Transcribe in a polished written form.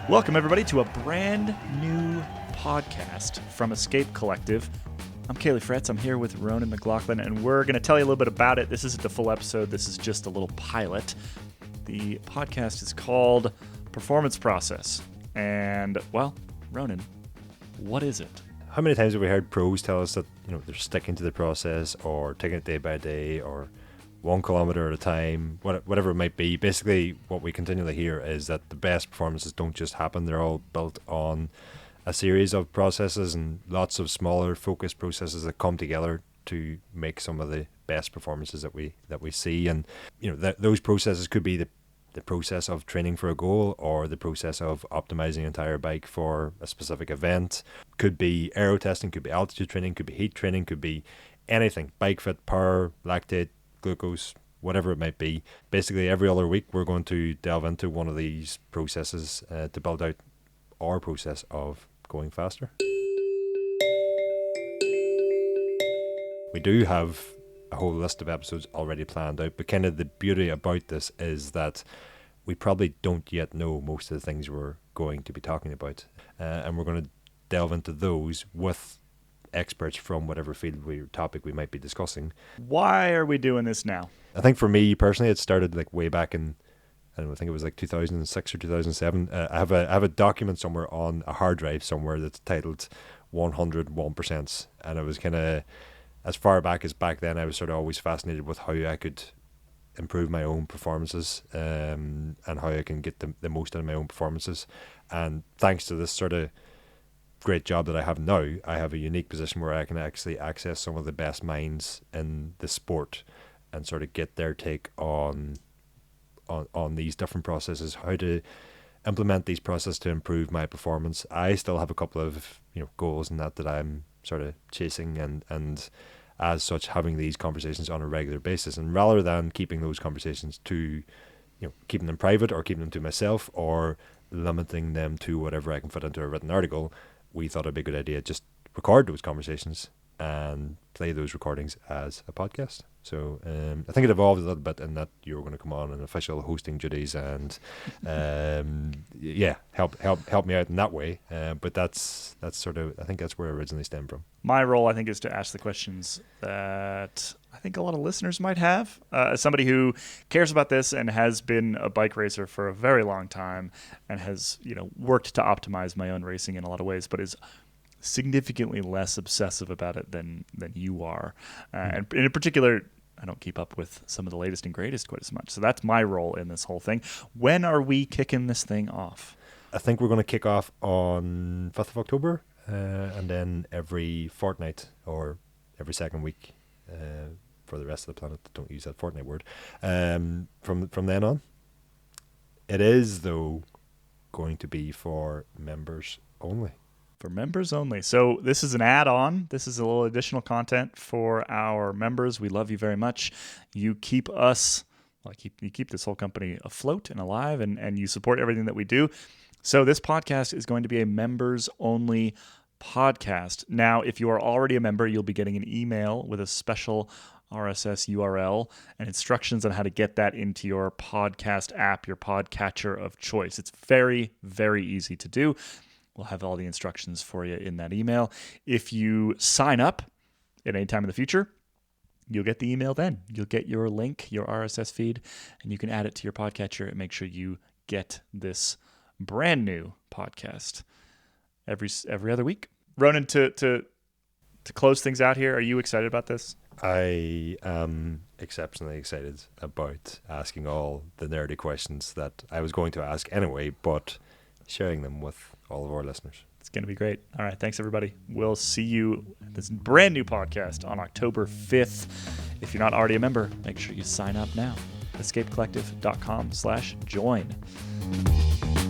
Welcome, everybody, to a brand new podcast from Escape Collective. I'm Caley Fretz. I'm here with Ronan and Laughlin, and we're going to tell you a little bit about it. This isn't the full episode. This is just a little pilot. The podcast is called Performance Process. And, well, Ronan, what is it? How many times have we heard pros tell us that, they're sticking to the process or taking it day by day or 1 kilometer at a time, whatever it might be? Basically, what we continually hear is that the best performances don't just happen. They're all built on a series of processes and lots of smaller focused processes that come together to make some of the best performances that we see. And those processes could be the process of training for a goal, or the process of optimizing an entire bike for a specific event. Could be aero testing, could be altitude training, could be heat training, could be anything. Bike fit, power, lactate, glucose, whatever it might be. Basically, every other week we're going to delve into one of these processes to build out our process of going faster. We do have a whole list of episodes already planned out, but kind of the beauty about this is that we probably don't yet know most of the things we're going to be talking about, and we're going to delve into those with experts from whatever field topic we might be discussing. Why are we doing this now? I think for me personally, it started like way back in, I think it was like 2006 or 2007. I have a document somewhere on a hard drive somewhere that's titled 101%, and it was kind of, as far back as back then, I was sort of always fascinated with how I could improve my own performances, and how I can get the most out of my own performances. And thanks to this sort of great job that I have now, I have a unique position where I can actually access some of the best minds in the sport and sort of get their take on these different processes, how to implement these processes to improve my performance. I still have a couple of goals in that I'm sort of chasing, and as such having these conversations on a regular basis. And rather than keeping those conversations to keeping them private or keeping them to myself or limiting them to whatever I can fit into a written article, we thought it'd be a good idea just record those conversations and play those recordings as a podcast. So I think it evolved a little bit in that you were going to come on in official hosting duties and help me out in that way. But that's sort of, I think that's where it originally stemmed from. My role, I think, is to ask the questions that I think a lot of listeners might have. As somebody who cares about this and has been a bike racer for a very long time and has worked to optimize my own racing in a lot of ways, but is significantly less obsessive about it than you are. And in particular, I don't keep up with some of the latest and greatest quite as much. So that's my role in this whole thing. When are we kicking this thing off? I think we're going to kick off on 5th of October, and then every fortnight or every second week for the rest of the planet. Don't use that fortnight word. From then on. It is, though, going to be for members only. For members only. So this is an add-on. This is a little additional content for our members. We love you very much. You keep us, you keep this whole company afloat and alive, and you support everything that we do. So this podcast is going to be a members only podcast. Now, if you are already a member, you'll be getting an email with a special RSS URL and instructions on how to get that into your podcast app, your podcatcher of choice. It's very, very easy to do. We'll have all the instructions for you in that email. If you sign up at any time in the future, you'll get the email then. You'll get your link, your RSS feed, and you can add it to your podcatcher and make sure you get this brand new podcast every other week. Ronan, to close things out here, are you excited about this? I am exceptionally excited about asking all the nerdy questions that I was going to ask anyway, but sharing them with all of our listeners. It's going to be great. All right. Thanks, everybody. We'll see you at this brand new podcast on October 5th. If you're not already a member, make sure you sign up now. escapecollective.com/join.